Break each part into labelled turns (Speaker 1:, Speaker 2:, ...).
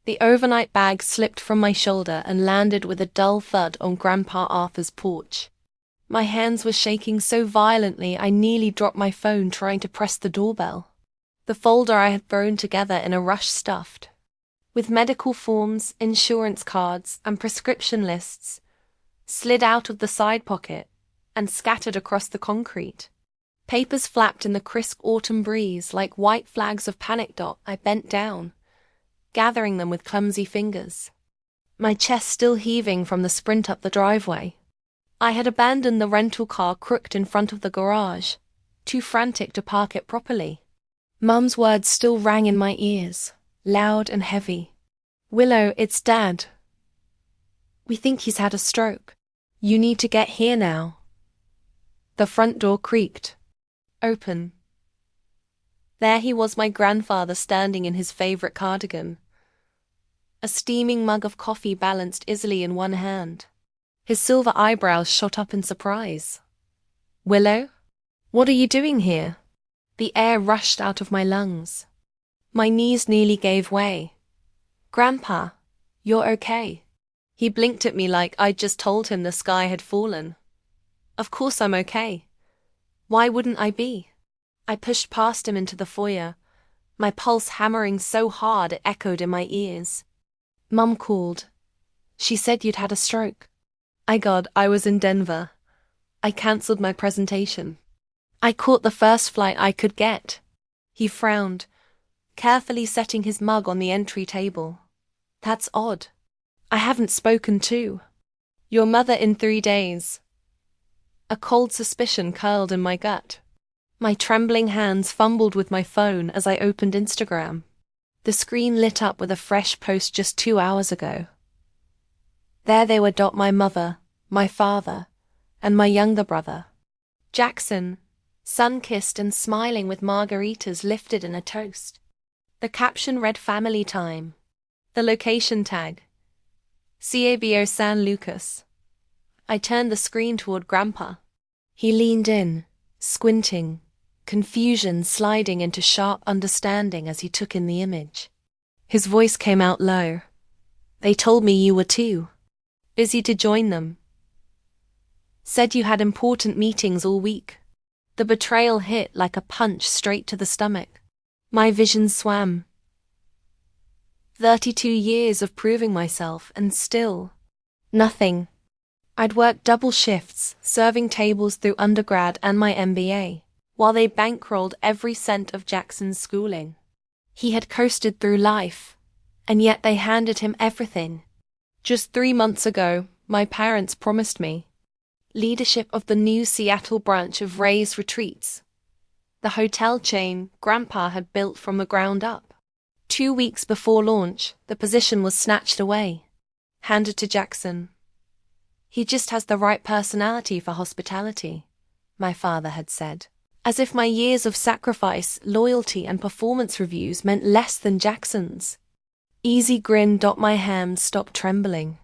Speaker 1: The overnight bag slipped from my shoulder and landed with a dull thud on Grandpa Arthur's porch. My hands were shaking so violently I nearly dropped my phone trying to press the doorbell. The folder I had thrown together in a rush stuffed, with medical forms, insurance cards, and prescription lists, slid out of the side pocket and scattered across the concrete. Papers flapped in the crisp autumn breeze like white flags of panic. I bent down, gathering them with clumsy fingers, my chest still heaving from the sprint up the driveway. I had abandoned the rental car crooked in front of the garage, too frantic to park it properly. Mum's words still rang in my ears, loud and heavy. "Willow, it's Dad. We think he's had a stroke. You need to get here now." The front door creaked open. There he was, my grandfather, standing in his favorite cardigan, a steaming mug of coffee balanced easily in one hand. His silver eyebrows shot up in surprise. "Willow, what are you doing here?" The air rushed out of my lungs. My knees nearly gave way. "Grandpa, you're okay." He blinked at me like I'd just told him the sky had fallen. Of course I'm okay. Why wouldn't I be? I pushed past him into the foyer, my pulse hammering so hard it echoed in my ears. Mum called. She said you'd had a stroke. I was in Denver. I cancelled my presentation. I caught the first flight I could get. He frowned, carefully setting his mug on the entry table. "That's odd. I haven't spoken to your mother in 3 days. A cold suspicion curled in my gut. My trembling hands fumbled with my phone as I opened Instagram. The screen lit up with a fresh post just 2 hours ago. There they were, my mother, my father, and my younger brother, Jackson, sun-kissed and smiling with margaritas lifted in a toast. The caption read "Family Time." The location tag, Cabo San Lucas. I turned the screen toward Grandpa. He leaned in, squinting, confusion sliding into sharp understanding as he took in the image. His voice came out low. "They told me you were too busy to join them. Said you had important meetings all week." The betrayal hit like a punch straight to the stomach. My vision swam. 32 years of proving myself, and still nothing. I'd worked double shifts, serving tables through undergrad and my MBA, while they bankrolled every cent of Jackson's schooling. He had coasted through life, and yet they handed him everything. Just 3 months ago, my parents promised me leadership of the new Seattle branch of Ray's Retreats, the hotel chain Grandpa had built from the ground up. 2 weeks before launch, the position was snatched away, handed to Jackson. "He just has the right personality for hospitality," my father had said, as if my years of sacrifice, loyalty, and performance reviews meant less than Jackson's. Easy grin. My hands stopped trembling.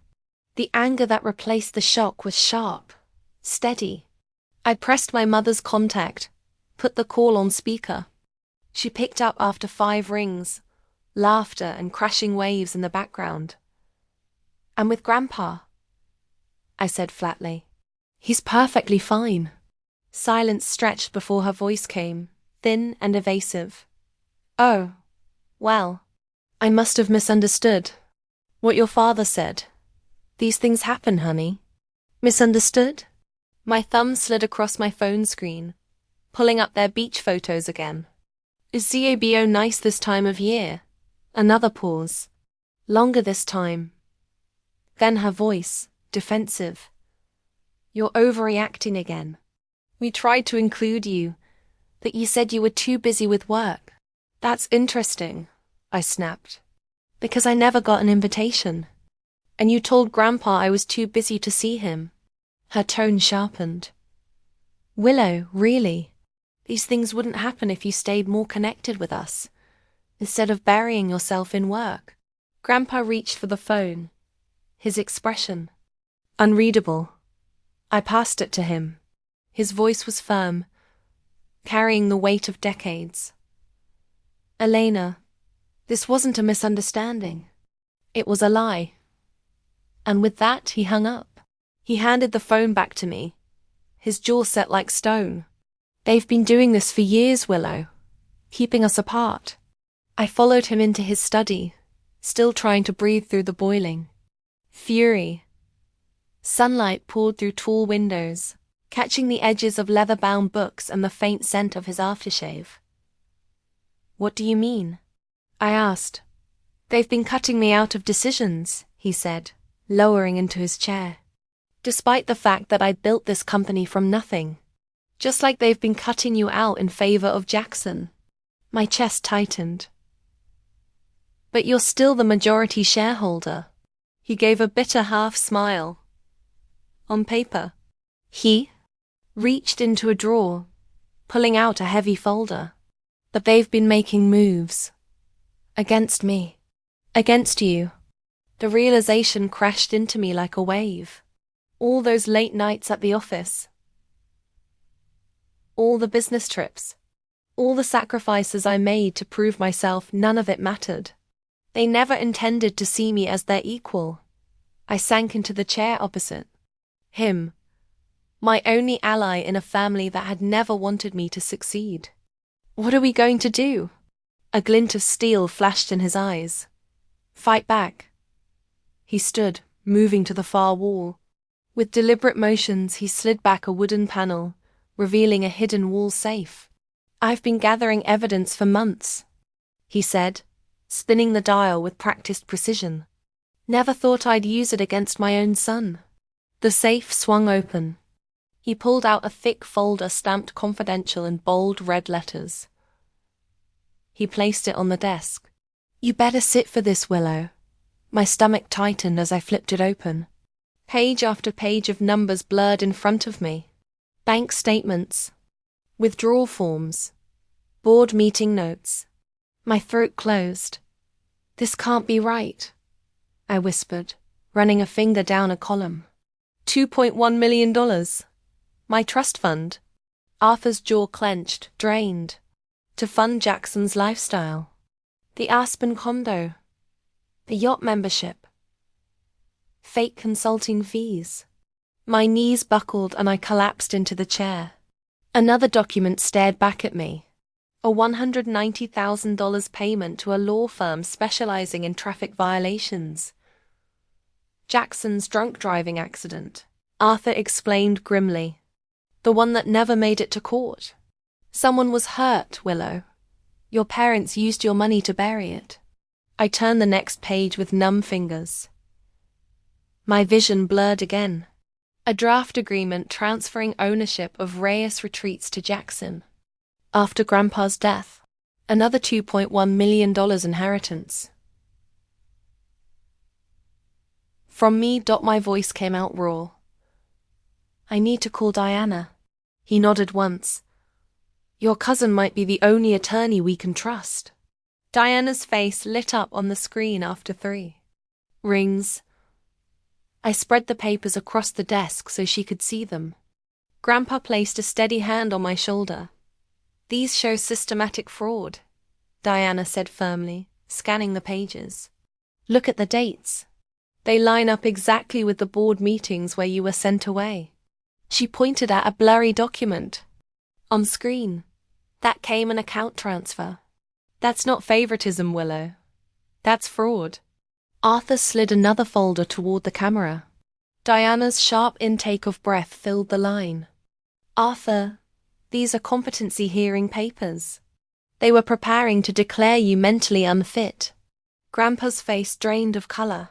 Speaker 1: The anger that replaced the shock was sharp, steady. I pressed my mother's contact, put the call on speaker. She picked up after 5 rings, laughter and crashing waves in the background. "I'm with Grandpa," I said flatly. "He's perfectly fine." Silence stretched before her voice came, thin and evasive. "Oh, well, I must have misunderstood what your father said. These things happen, honey." "Misunderstood?" My thumb slid across my phone screen, pulling up their beach photos again. "Is Cabo nice this time of year?" Another pause. Longer this time. Then her voice, defensive. "You're overreacting again. We tried to include you, but you said you were too busy with work." "That's interesting," I snapped, "because I never got an invitation. And you told Grandpa I was too busy to see him." Her tone sharpened. "Willow, really? These things wouldn't happen if you stayed more connected with us, instead of burying yourself in work." Grandpa reached for the phone, his expression unreadable. I passed it to him. His voice was firm, carrying the weight of decades. "Elena, this wasn't a misunderstanding. It was a lie. And with that, he hung up. He handed the phone back to me, his jaw set like stone. They've been doing this for years, Willow, keeping us apart. I followed him into his study, still trying to breathe through the boiling fury. Sunlight poured through tall windows, catching the edges of leather-bound books and the faint scent of his aftershave. What do you mean? I asked. They've been cutting me out of decisions, he said, lowering into his chair. Despite the fact that I built this company from nothing. Just like they've been cutting you out in favor of Jackson. My chest tightened. But you're still the majority shareholder. He gave a bitter half-smile. On paper. He reached into a drawer, pulling out a heavy folder. But they've been making moves. Against me. Against you. The realization crashed into me like a wave. All those late nights at the office. All the business trips. All the sacrifices I made to prove myself, none of it mattered. They never intended to see me as their equal. I sank into the chair opposite. Him. My only ally in a family that had never wanted me to succeed. What are we going to do? A glint of steel flashed in his eyes. Fight back. He stood, moving to the far wall. With deliberate motions, he slid back a wooden panel, revealing a hidden wall safe. I've been gathering evidence for months, he said, spinning the dial with practiced precision. Never thought I'd use it against my own son. The safe swung open. He pulled out a thick folder stamped confidential in bold red letters. He placed it on the desk. You better sit for this, Willow. My stomach tightened as I flipped it open. Page after page of numbers blurred in front of me. Bank statements. Withdrawal forms. Board meeting notes. My throat closed. This can't be right, I whispered, running a finger down a column. $2.1 million. My trust fund. Arthur's jaw clenched, drained. To fund Jackson's lifestyle. The Aspen condo. The yacht membership. Fake consulting fees. My knees buckled and I collapsed into the chair. Another document stared back at me. A $190,000 payment to a law firm specializing in traffic violations. Jackson's drunk driving accident, Arthur explained grimly. The one that never made it to court. Someone was hurt, Willow. Your parents used your money to bury it. I turned the next page with numb fingers. My vision blurred again. A draft agreement transferring ownership of Reyes Retreats to Jackson. After Grandpa's death, another $2.1 million inheritance. From me, my voice came out raw. I need to call Diana. He nodded once. Your cousin might be the only attorney we can trust. Diana's face lit up on the screen after 3 rings. I spread the papers across the desk so she could see them. Grandpa placed a steady hand on my shoulder. These show systematic fraud, Diana said firmly, scanning the pages. Look at the dates. They line up exactly with the board meetings where you were sent away. She pointed at a blurry document. On screen. That came an account transfer. That's not favoritism, Willow. That's fraud. Arthur slid another folder toward the camera. Diana's sharp intake of breath filled the line. Arthur, these are competency hearing papers. They were preparing to declare you mentally unfit. Grandpa's face drained of color.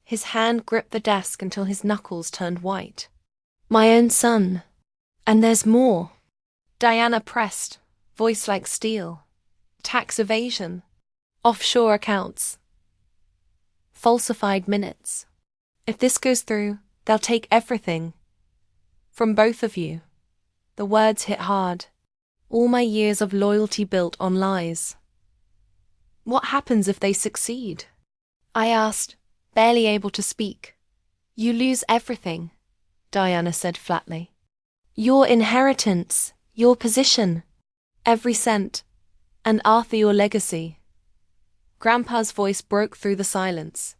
Speaker 1: His hand gripped the desk until his knuckles turned white. My own son. And there's more. Diana pressed, voice like steel. Tax evasion. Offshore accounts. Falsified minutes. If this goes through, they'll take everything. From both of you. The words hit hard. All my years of loyalty built on lies. What happens if they succeed? I asked, barely able to speak. You lose everything, Diana said flatly. Your inheritance, your position, every cent, and Arthur your legacy. Grandpa's voice broke through the silence.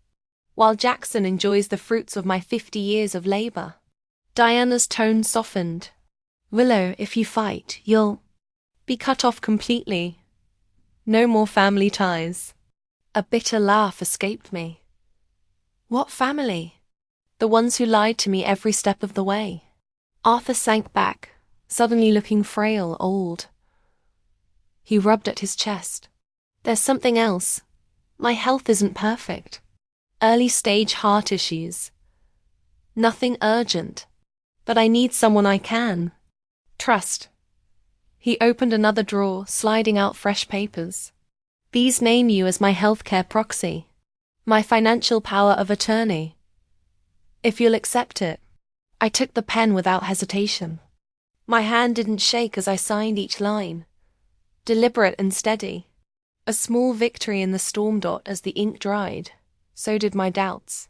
Speaker 1: While Jackson enjoys the fruits of my 50 years of labor. Diana's tone softened. Willow, if you fight, you'll be cut off completely. No more family ties. A bitter laugh escaped me. What family? The ones who lied to me every step of the way. Arthur sank back, suddenly looking frail, old. He rubbed at his chest. There's something else. My health isn't perfect. Early stage heart issues. Nothing urgent. But I need someone I can trust. He opened another drawer, sliding out fresh papers. These name you as my healthcare proxy. My financial power of attorney. If you'll accept it. I took the pen without hesitation. My hand didn't shake as I signed each line. Deliberate and steady. A small victory in the storm. As the ink dried, so did my doubts.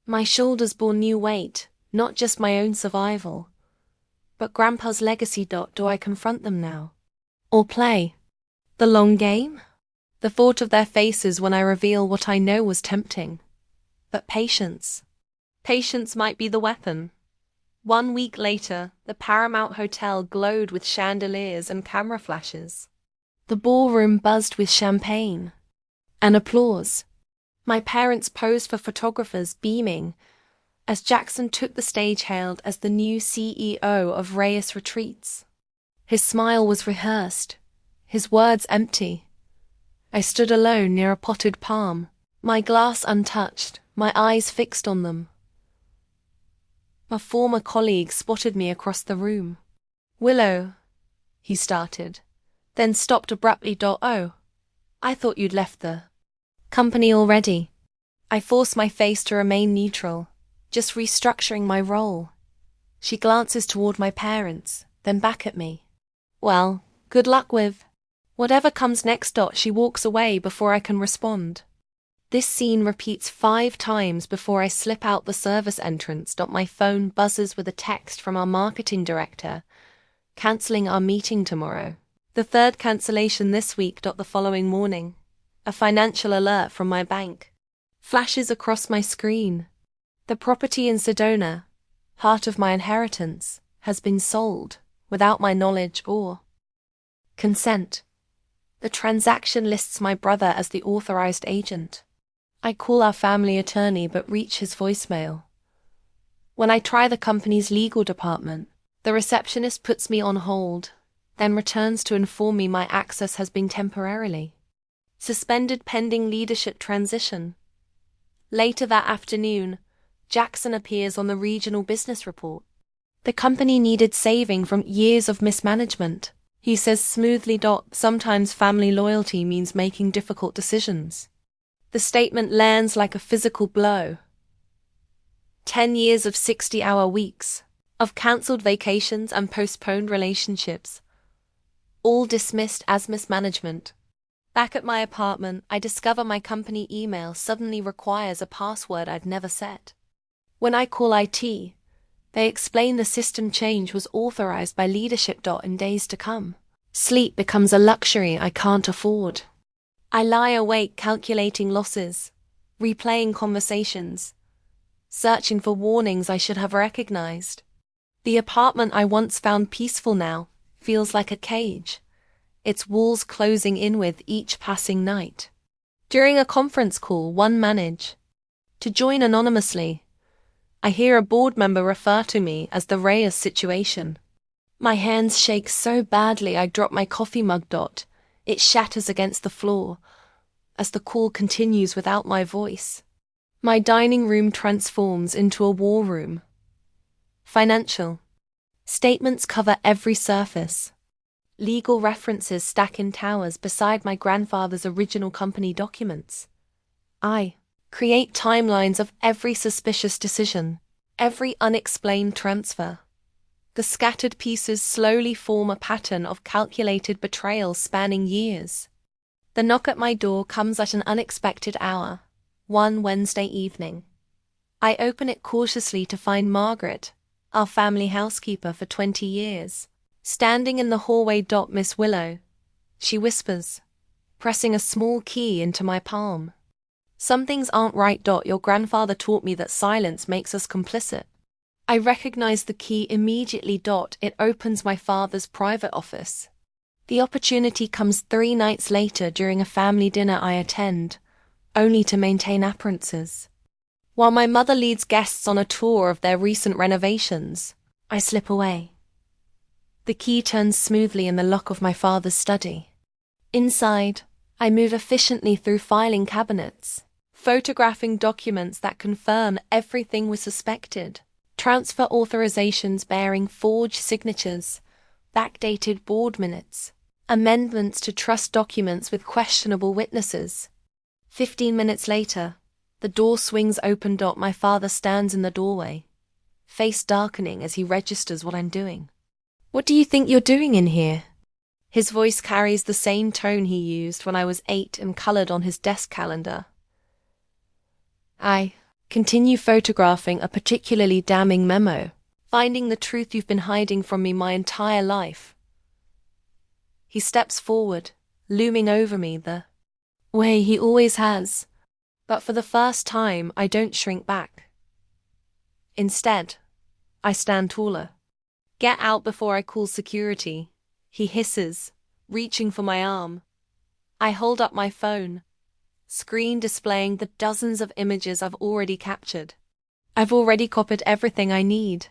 Speaker 1: My shoulders bore new weight, not just my own survival, but Grandpa's legacy. Do I confront them now? Or play the long game? The thought of their faces when I reveal what I know was tempting. But patience. Patience might be the weapon. 1 week later, the Paramount Hotel glowed with chandeliers and camera flashes. The ballroom buzzed with champagne and applause. My parents posed for photographers, beaming, as Jackson took the stage, hailed as the new CEO of Reyes Retreats. His smile was rehearsed, his words empty. I stood alone near a potted palm, my glass untouched, my eyes fixed on them. A former colleague spotted me across the room. Willow, he started, then stopped abruptly. Oh, I thought you'd left the company already. I forced my face to remain neutral, just restructuring my role. She glances toward my parents, then back at me. Well, good luck with whatever comes next. She walks away before I can respond. This scene repeats 5 times before I slip out the service entrance. My phone buzzes with a text from our marketing director, cancelling our meeting tomorrow. The 3rd cancellation this week. The following morning, a financial alert from my bank flashes across my screen. The property in Sedona, part of my inheritance, has been sold without my knowledge or consent. The transaction lists my brother as the authorized agent. I call our family attorney but reach his voicemail. When I try the company's legal department, the receptionist puts me on hold, then returns to inform me my access has been temporarily suspended pending leadership transition. Later that afternoon, Jackson appears on the regional business report. The company needed saving from years of mismanagement. He says smoothly. Sometimes family loyalty means making difficult decisions. The statement lands like a physical blow. 10 years of 60-hour weeks, of cancelled vacations and postponed relationships, all dismissed as mismanagement. Back at my apartment, I discover my company email suddenly requires a password I'd never set. When I call IT, they explain the system change was authorized by leadership. In days to come, sleep becomes a luxury I can't afford. I lie awake calculating losses, replaying conversations, searching for warnings I should have recognized. The apartment I once found peaceful now feels like a cage, its walls closing in with each passing night. During a conference call one manage to join anonymously, I hear a board member refer to me as the Reyes situation. My hands shake so badly I drop my coffee mug. It shatters against the floor as the call continues without my voice. My dining room transforms into a war room. Financial statements cover every surface. Legal references stack in towers beside my grandfather's original company documents. I create timelines of every suspicious decision, every unexplained transfer. The scattered pieces slowly form a pattern of calculated betrayal spanning years. The knock at my door comes at an unexpected hour, one Wednesday evening. I open it cautiously to find Margaret, our family housekeeper for 20 years, standing in the hallway. Miss Willow, she whispers, pressing a small key into my palm. Some things aren't right. Your grandfather taught me that silence makes us complicit. I recognize the key immediately. It opens my father's private office. The opportunity comes 3 nights later during a family dinner I attend, only to maintain appearances. While my mother leads guests on a tour of their recent renovations, I slip away. The key turns smoothly in the lock of my father's study. Inside, I move efficiently through filing cabinets, photographing documents that confirm everything was suspected, transfer authorizations bearing forged signatures, backdated board minutes, amendments to trust documents with questionable witnesses. 15 minutes later, the door swings open. My father stands in the doorway, face darkening as he registers what I'm doing. "What do you think you're doing in here?" His voice carries the same tone he used when I was 8 and colored on his desk calendar. "I continue photographing a particularly damning memo, finding the truth you've been hiding from me my entire life." He steps forward, looming over me the way he always has. But for the first time, I don't shrink back. Instead, I stand taller. "Get out before I call security," he hisses, reaching for my arm. I hold up my phone, screen displaying the dozens of images I've already captured. "I've already copied everything I need."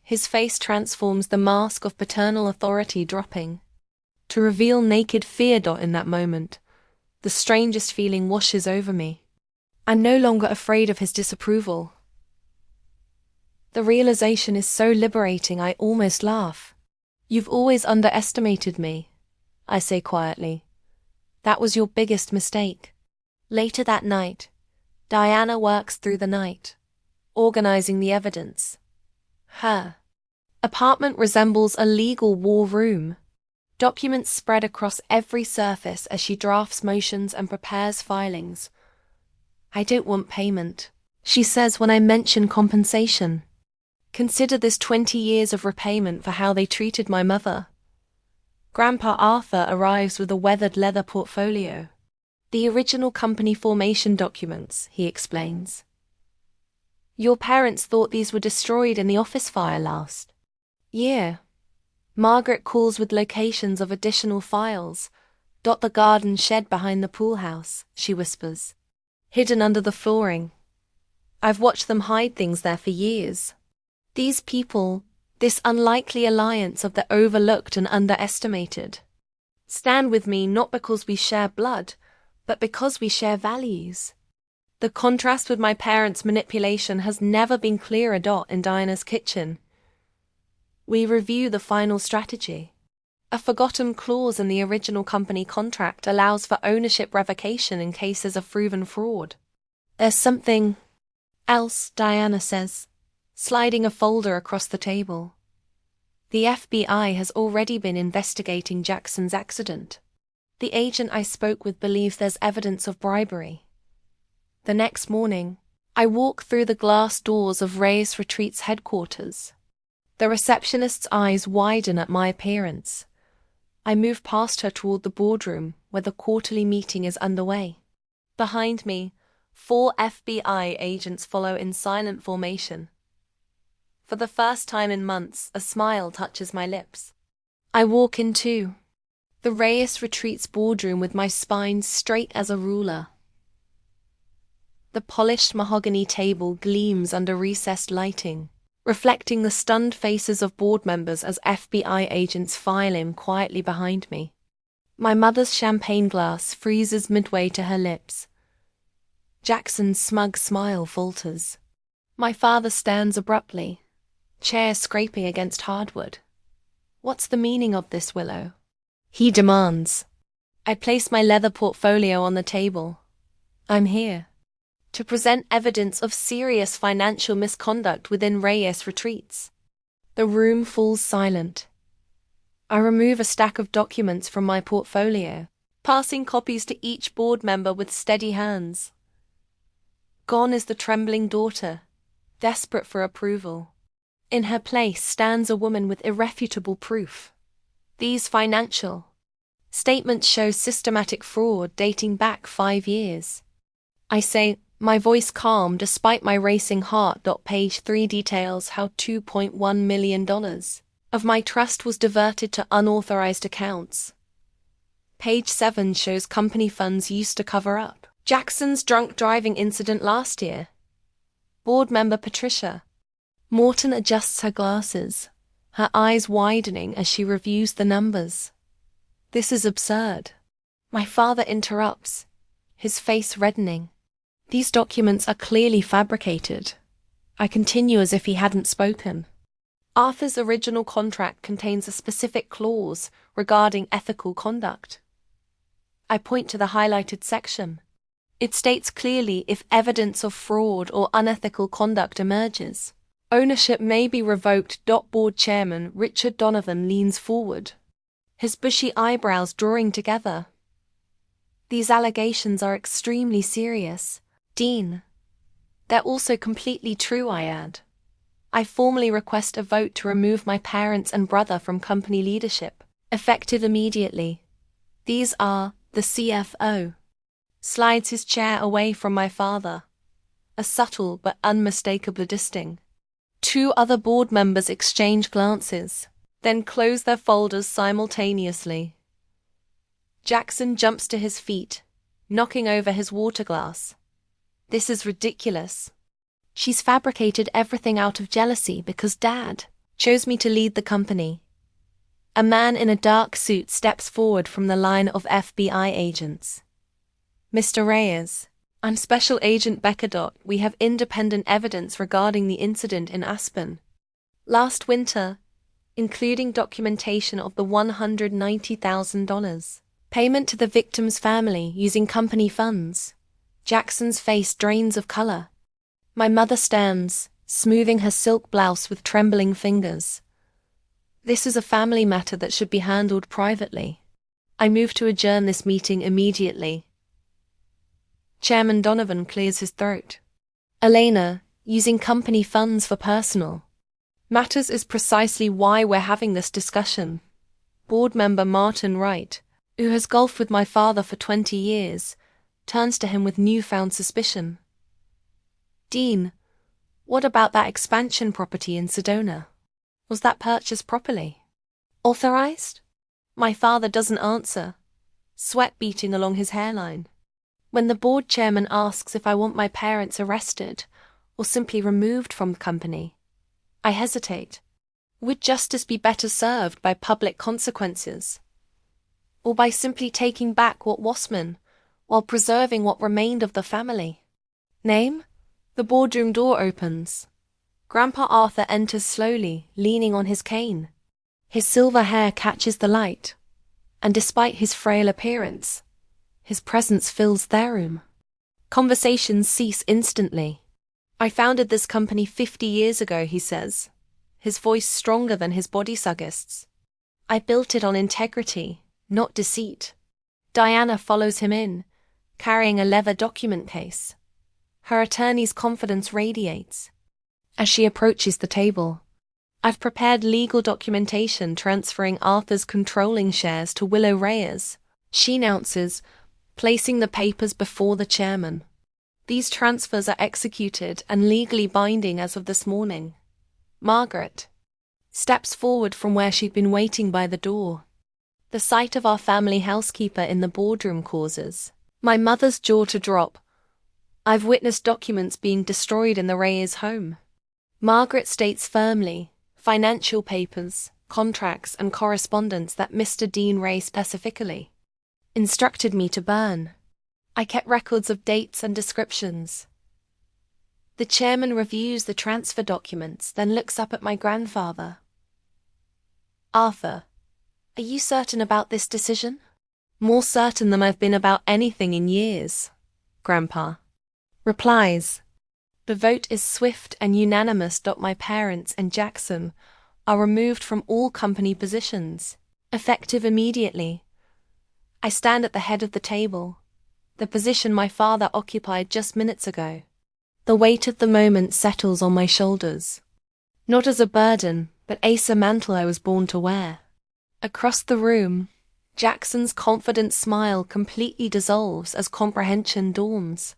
Speaker 1: His face transforms, the mask of paternal authority dropping, to reveal naked fear. In that moment, the strangest feeling washes over me. I'm no longer afraid of his disapproval. The realization is so liberating I almost laugh. "You've always underestimated me," I say quietly. "That was your biggest mistake." Later that night, Diana works through the night, organizing the evidence. Her apartment resembles a legal war room. Documents spread across every surface as she drafts motions and prepares filings. "I don't want payment," she says when I mention compensation. "Consider this 20 years of repayment for how they treated my mother." Grandpa Arthur arrives with a weathered leather portfolio. "The original company formation documents," he explains. "Your parents thought these were destroyed in the office fire last year." Margaret calls with locations of additional files. "The garden shed behind the pool house," she whispers, "hidden under the flooring. I've watched them hide things there for years." These people, this unlikely alliance of the overlooked and underestimated, stand with me not because we share blood, but because we share values. The contrast with my parents' manipulation has never been clearer. In Diana's kitchen, we review the final strategy. A forgotten clause in the original company contract allows for ownership revocation in cases of proven fraud. "There's something else," Diana says, sliding a folder across the table. "The FBI has already been investigating Jackson's accident. The agent I spoke with believes there's evidence of bribery." The next morning, I walk through the glass doors of Reyes Retreat's headquarters. The receptionist's eyes widen at my appearance. I move past her toward the boardroom where the quarterly meeting is underway. Behind me, 4 FBI agents follow in silent formation. For the first time in months, a smile touches my lips. I walk into the Reyes Retreat's boardroom with my spine straight as a ruler. The polished mahogany table gleams under recessed lighting, reflecting the stunned faces of board members as FBI agents file in quietly behind me. My mother's champagne glass freezes midway to her lips. Jackson's smug smile falters. My father stands abruptly, chair scraping against hardwood. "What's the meaning of this, Willow?" he demands. I place my leather portfolio on the table. "I'm here to present evidence of serious financial misconduct within Reyes Retreats." The room falls silent. I remove a stack of documents from my portfolio, passing copies to each board member with steady hands. Gone is the trembling daughter, desperate for approval. In her place stands a woman with irrefutable proof. These financial Statements show systematic fraud dating back 5 years. I say, my voice calm despite my racing heart. Page 3 details how $2.1 million of my trust was diverted to unauthorized accounts. Page 7 shows company funds used to cover up Jackson's drunk driving incident last year. Board member Patricia Morton adjusts her glasses, her eyes widening as she reviews the numbers. This is absurd. My father interrupts, his face reddening. These documents are clearly fabricated. I continue as if he hadn't spoken. Arthur's original contract contains a specific clause regarding ethical conduct. I point to the highlighted section. It states clearly if evidence of fraud or unethical conduct emerges, ownership may be revoked. Board chairman Richard Donovan leans forward, his bushy eyebrows drawing together. These allegations are extremely serious, Dean. They're also completely true, I add. I formally request a vote to remove my parents and brother from company leadership, effective immediately. These are, the CFO slides his chair away from my father. A subtle but unmistakable distinction. 2 other board members exchange glances, then close their folders simultaneously. Jackson jumps to his feet, knocking over his water glass. This is ridiculous. She's fabricated everything out of jealousy because Dad chose me to lead the company. A man in a dark suit steps forward from the line of FBI agents. Mr. Reyes, I'm Special Agent Becker. We have independent evidence regarding the incident in Aspen last winter, including documentation of the $190,000 payment to the victim's family using company funds. Jackson's face drains of color. My mother stands, smoothing her silk blouse with trembling fingers. This is a family matter that should be handled privately. I move to adjourn this meeting immediately. Chairman Donovan clears his throat. Elena, using company funds for personal matters is precisely why we're having this discussion. Board member Martin Wright, who has golfed with my father for 20 years, turns to him with newfound suspicion. Dean, what about that expansion property in Sedona? Was that purchased properly? Authorized? My father doesn't answer, sweat beating along his hairline. When the board chairman asks if I want my parents arrested or simply removed from the company, I hesitate. Would justice be better served by public consequences? Or by simply taking back what was mine, while preserving what remained of the family? Name? The boardroom door opens. Grandpa Arthur enters slowly, leaning on his cane. His silver hair catches the light, and despite his frail appearance, his presence fills their room. Conversations cease instantly. I founded this company 50 years ago, he says, his voice stronger than his body suggests. I built it on integrity, not deceit. Diana follows him in, carrying a leather document case. Her attorney's confidence radiates. As she approaches the table, I've prepared legal documentation transferring Arthur's controlling shares to Willow Reyes, she announces, placing the papers before the chairman. These transfers are executed and legally binding as of this morning. Margaret steps forward from where she'd been waiting by the door. The sight of our family housekeeper in the boardroom causes my mother's jaw to drop. I've witnessed documents being destroyed in the Reyes home. Margaret states firmly, financial papers, contracts and correspondence that Mr. Dean Ray specifically instructed me to burn. I kept records of dates and descriptions. The chairman reviews the transfer documents, then looks up at my grandfather. Arthur, are you certain about this decision? More certain than I've been about anything in years, Grandpa replies. The vote is swift and unanimous. My parents and Jackson are removed from all company positions, effective immediately. I stand at the head of the table, the position my father occupied just minutes ago. The weight of the moment settles on my shoulders, not as a burden, but as a mantle I was born to wear. Across the room, Jackson's confident smile completely dissolves as comprehension dawns.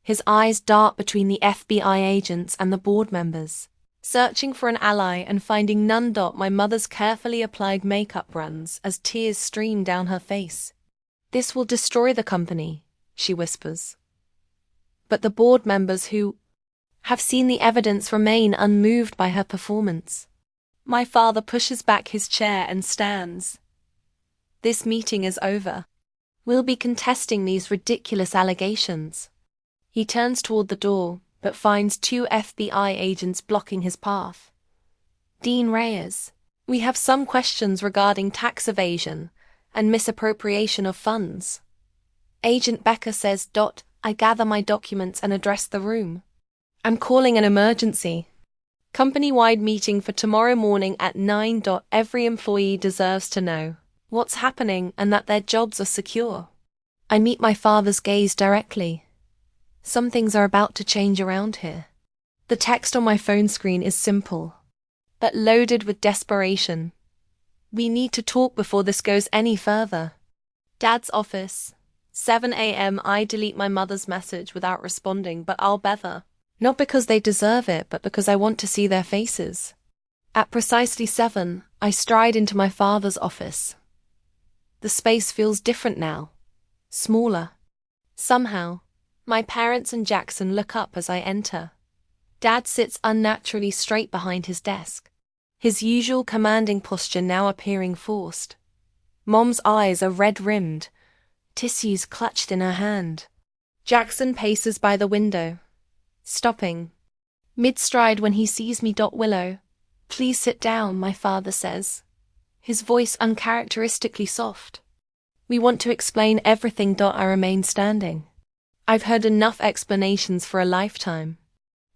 Speaker 1: His eyes dart between the FBI agents and the board members, searching for an ally and finding none. My mother's carefully applied makeup runs as tears stream down her face. "This will destroy the company," she whispers. But the board members who have seen the evidence remain unmoved by her performance. My father pushes back his chair and stands. "This meeting is over. We'll be contesting these ridiculous allegations." He turns toward the door, but finds 2 FBI agents blocking his path. "Dean Reyes, we have some questions regarding tax evasion and misappropriation of funds." Agent Becker says, "I gather my documents and address the room. I'm calling an emergency. Company-wide meeting for tomorrow morning at 9. Every employee deserves to know what's happening and that their jobs are secure." I meet my father's gaze directly. Some things are about to change around here. The text on my phone screen is simple, but loaded with desperation. "We need to talk before this goes any further." Dad's office, 7 a.m. I delete my mother's message without responding, but I'll bother. Not because they deserve it, but because I want to see their faces. At precisely 7, I stride into my father's office. The space feels different now, smaller. Somehow, my parents and Jackson look up as I enter. Dad sits unnaturally straight behind his desk, his usual commanding posture now appearing forced. Mom's eyes are red-rimmed, tissues clutched in her hand. Jackson paces by the window, stopping mid-stride when he sees me. "Willow, please sit down," my father says, his voice uncharacteristically soft. "We want to explain everything." I remain standing. I've heard enough explanations for a lifetime.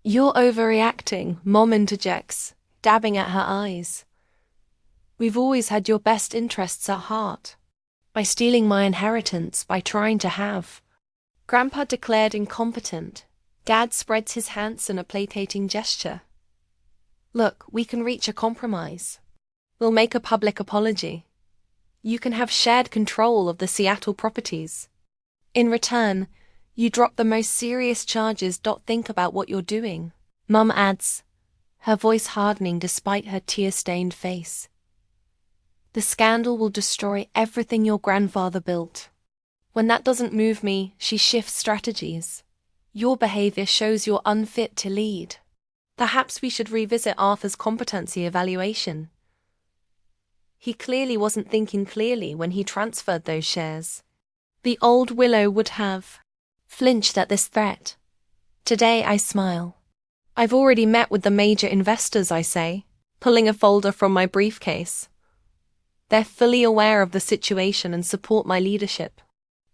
Speaker 1: "You're overreacting," Mom interjects, dabbing at her eyes. "We've always had your best interests at heart. By stealing my inheritance, by trying to have." Grandpa declared incompetent. Dad spreads his hands in a placating gesture. "Look, we can reach a compromise. We'll make a public apology. You can have shared control of the Seattle properties. In return, you drop the most serious charges. Think about what you're doing," Mum adds, her voice hardening despite her tear-stained face. "The scandal will destroy everything your grandfather built." When that doesn't move me, she shifts strategies. "Your behavior shows you're unfit to lead. Perhaps we should revisit Arthur's competency evaluation. He clearly wasn't thinking clearly when he transferred those shares." The old Willow would have flinched at this threat. Today I smile. "I've already met with the major investors," I say, pulling a folder from my briefcase. They're fully aware of the situation and support my leadership.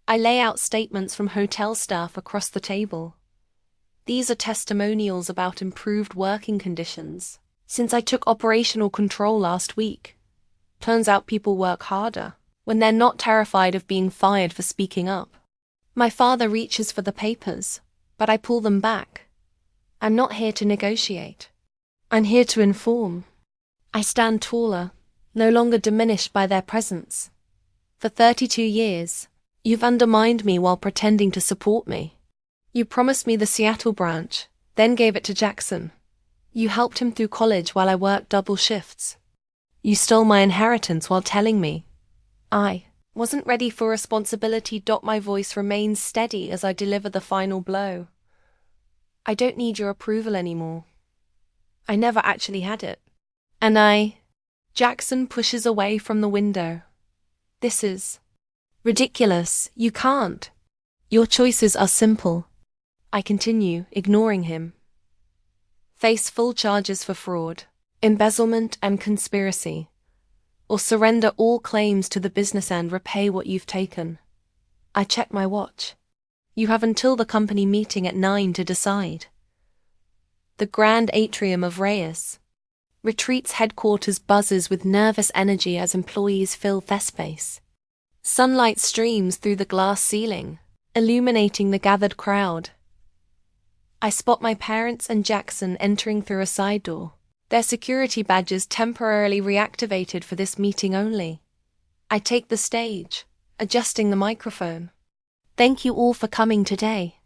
Speaker 1: I lay out statements from hotel staff across the table. These are testimonials about improved working conditions since I took operational control last week. Turns out people work harder when they're not terrified of being fired for speaking up. My father reaches for the papers, but I pull them back. I'm not here to negotiate. I'm here to inform. I stand taller, no longer diminished by their presence. For 32 years, you've undermined me while pretending to support me. You promised me the Seattle branch, then gave it to Jackson. You helped him through college while I worked double shifts. You stole my inheritance while telling me I wasn't ready for responsibility. My voice remains steady as I deliver the final blow. I don't need your approval anymore. I never actually had it. And Jackson pushes away from the window. "This is ridiculous. You can't. Your choices are simple." I continue, ignoring him. Face full charges for fraud, embezzlement and conspiracy, or surrender all claims to the business and repay what you've taken. I check my watch. You have until the company meeting at 9 to decide. The grand atrium of Reyes Retreat's headquarters buzzes with nervous energy as employees fill their space. Sunlight streams through the glass ceiling, illuminating the gathered crowd. I spot my parents and Jackson entering through a side door, their security badges temporarily reactivated for this meeting only. I take the stage, adjusting the microphone. Thank you all for coming today.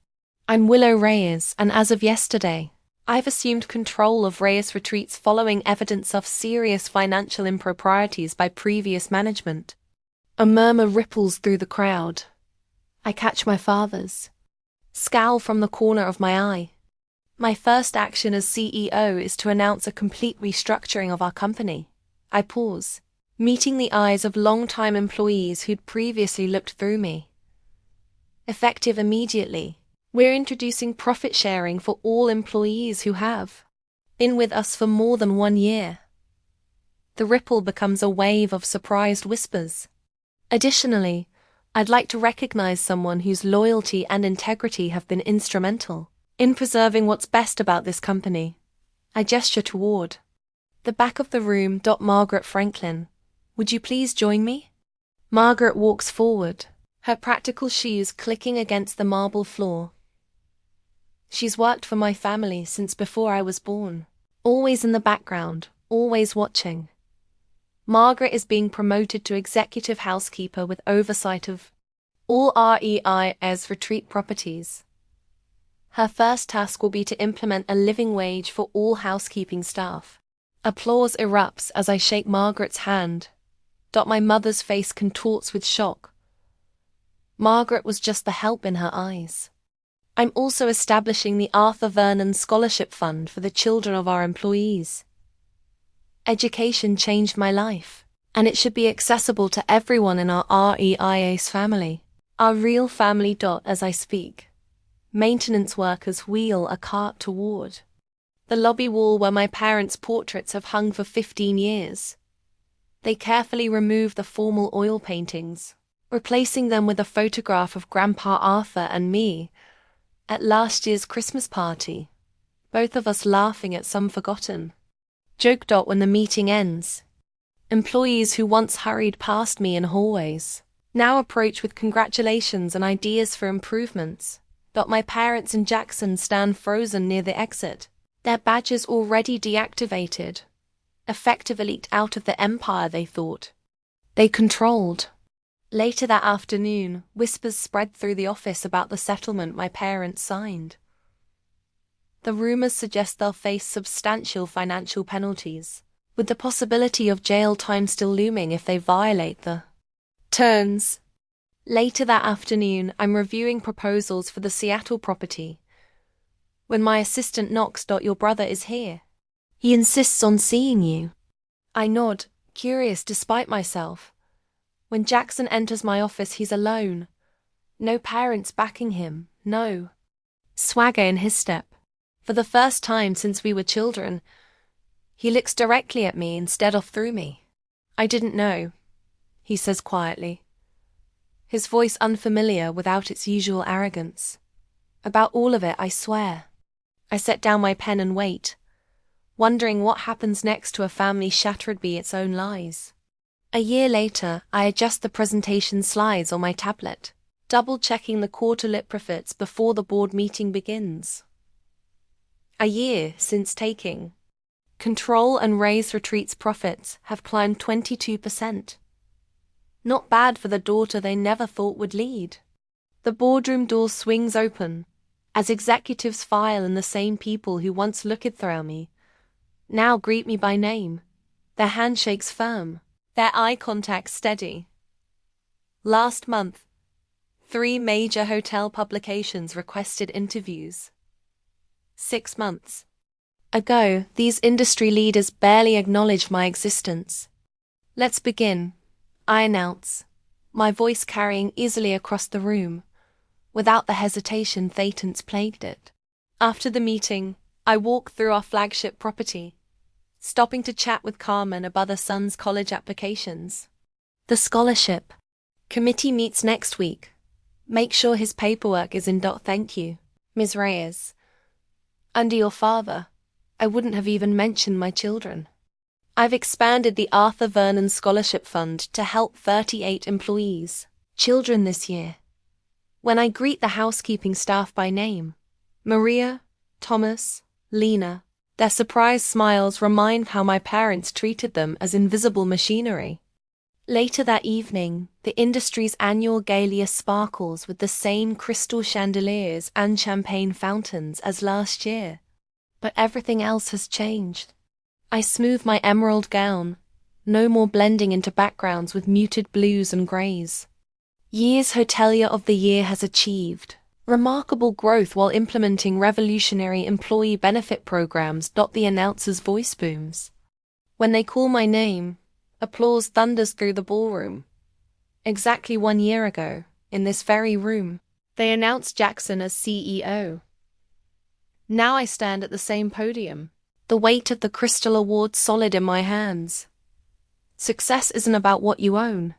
Speaker 1: I'm Willow Reyes, and as of yesterday, I've assumed control of Reyes Retreats following evidence of serious financial improprieties by previous management. A murmur ripples through the crowd. I catch my father's scowl from the corner of my eye. My first action as CEO is to announce a complete restructuring of our company. I pause, meeting the eyes of long-time employees who'd previously looked through me. Effective immediately, we're introducing profit sharing for all employees who have been with us for more than 1 year. The ripple becomes a wave of surprised whispers. Additionally, I'd like to recognize someone whose loyalty and integrity have been instrumental in preserving what's best about this company. I gesture toward the back of the room. Margaret Franklin, would you please join me? Margaret walks forward, her practical shoes clicking against the marble floor. She's worked for my family since before I was born, always in the background, always watching. Margaret is being promoted to executive housekeeper with oversight of all REI's retreat properties. Her first task will be to implement a living wage for all housekeeping staff. Applause erupts as I shake Margaret's hand. My mother's face contorts with shock. Margaret was just the help in her eyes. I'm also establishing the Arthur Vernon Scholarship Fund for the children of our employees. Education changed my life, and it should be accessible to everyone in our REI's family, our real family. As I speak, maintenance workers wheel a cart toward the lobby wall where my parents' portraits have hung for 15 years. They carefully remove the formal oil paintings, replacing them with a photograph of Grandpa Arthur and me at last year's Christmas party, both of us laughing at some forgotten joke. When the meeting ends, employees who once hurried past me in hallways now approach with congratulations and ideas for improvements. My parents and Jackson stand frozen near the exit, their badges already deactivated, effectively leaked out of the empire they thought they controlled. Later that afternoon, whispers spread through the office about the settlement my parents signed. The rumors suggest they'll face substantial financial penalties, with the possibility of jail time still looming if they violate the terms. Later that afternoon, I'm reviewing proposals for the Seattle property, when my assistant knocks. Your brother is here. He insists on seeing you. I nod, curious despite myself. When Jackson enters my office, he's alone. No parents backing him, no swagger in his step. For the first time since we were children, he looks directly at me instead of through me. I didn't know, he says quietly, his voice unfamiliar without its usual arrogance. About all of it, I swear. I set down my pen and wait, wondering what happens next to a family shattered by its own lies. A year later, I adjust the presentation slides on my tablet, double-checking the quarterly profits before the board meeting begins. A year since taking control, and Reyes Retreats' profits have climbed 22%. Not bad for the daughter they never thought would lead. The boardroom door swings open as executives file in. The same people who once looked through me now greet me by name, their handshakes firm, their eye contact steady. Last month, 3 major hotel publications requested interviews. 6 months ago, these industry leaders barely acknowledged my existence. Let's begin, I announce, my voice carrying easily across the room, without the hesitation Thetans plagued it. After the meeting, I walk through our flagship property, stopping to chat with Carmen about her son's college applications. The scholarship committee meets next week. Make sure his paperwork is in. Thank you, Ms. Reyes. Under your father, I wouldn't have even mentioned my children. I've expanded the Arthur Vernon Scholarship Fund to help 38 employees, children this year. When I greet the housekeeping staff by name, Maria, Thomas, Lena, their surprised smiles remind how my parents treated them as invisible machinery. Later that evening, the industry's annual Galia sparkles with the same crystal chandeliers and champagne fountains as last year. But everything else has changed. I smooth my emerald gown, no more blending into backgrounds with muted blues and greys. Year's Hotelier of the Year has achieved remarkable growth while implementing revolutionary employee benefit programs. The announcer's voice booms. When they call my name, applause thunders through the ballroom. Exactly 1 year ago, in this very room, they announced Jackson as CEO. Now I stand at the same podium, the weight of the Crystal Award solid in my hands. Success isn't about what you own,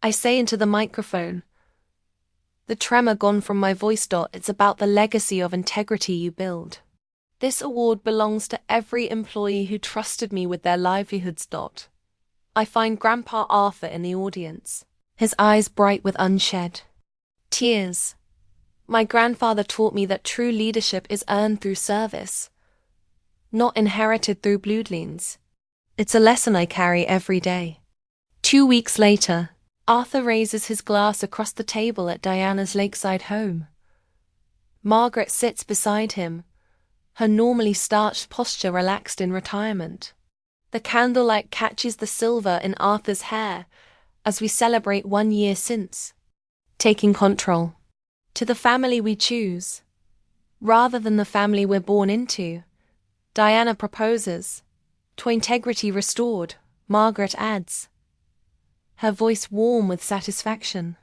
Speaker 1: I say into the microphone. The tremor gone from my voice. It's about the legacy of integrity you build. This award belongs to every employee who trusted me with their livelihoods. I find Grandpa Arthur in the audience, his eyes bright with unshed tears. My grandfather taught me that true leadership is earned through service, not inherited through bloodlines. It's a lesson I carry every day. 2 weeks later, Arthur raises his glass across the table at Diana's lakeside home. Margaret sits beside him, her normally starched posture relaxed in retirement. The candlelight catches the silver in Arthur's hair as we celebrate 1 year since taking control. To the family we choose, rather than the family we're born into, Diana proposes. To integrity restored, Margaret adds, her voice warm with satisfaction.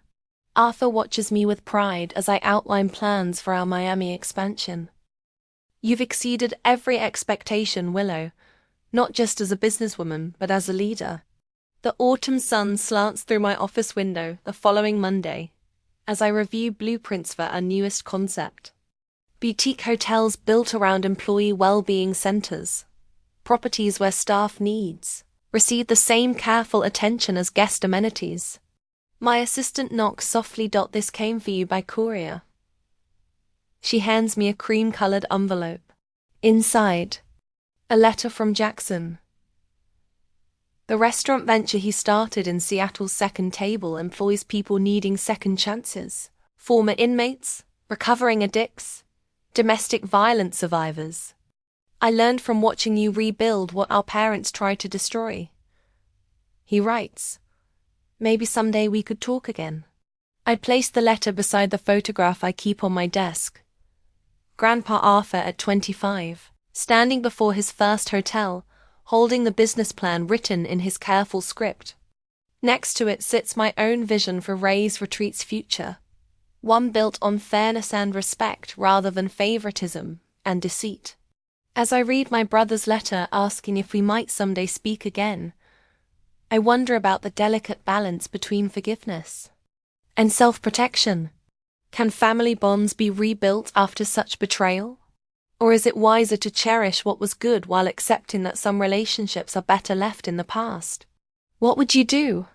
Speaker 1: Arthur watches me with pride as I outline plans for our Miami expansion. You've exceeded every expectation, Willow, not just as a businesswoman, but as a leader. The autumn sun slants through my office window the following Monday, as I review blueprints for our newest concept. Boutique hotels built around employee well-being centers. Properties where staff needs receive the same careful attention as guest amenities. My assistant knocks softly. This came for you by courier. She hands me a cream-colored envelope. Inside, a letter from Jackson. The restaurant venture he started in Seattle's Second Table employs people needing second chances. Former inmates, recovering addicts, domestic violence survivors. I learned from watching you rebuild what our parents tried to destroy. He writes, maybe someday we could talk again. I placed the letter beside the photograph I keep on my desk. Grandpa Arthur at 25, standing before his first hotel, holding the business plan written in his careful script. Next to it sits my own vision for Ray's Retreat's future, one built on fairness and respect rather than favoritism and deceit. As I read my brother's letter asking if we might someday speak again, I wonder about the delicate balance between forgiveness and self-protection. Can family bonds be rebuilt after such betrayal? Or is it wiser to cherish what was good while accepting that some relationships are better left in the past? What would you do?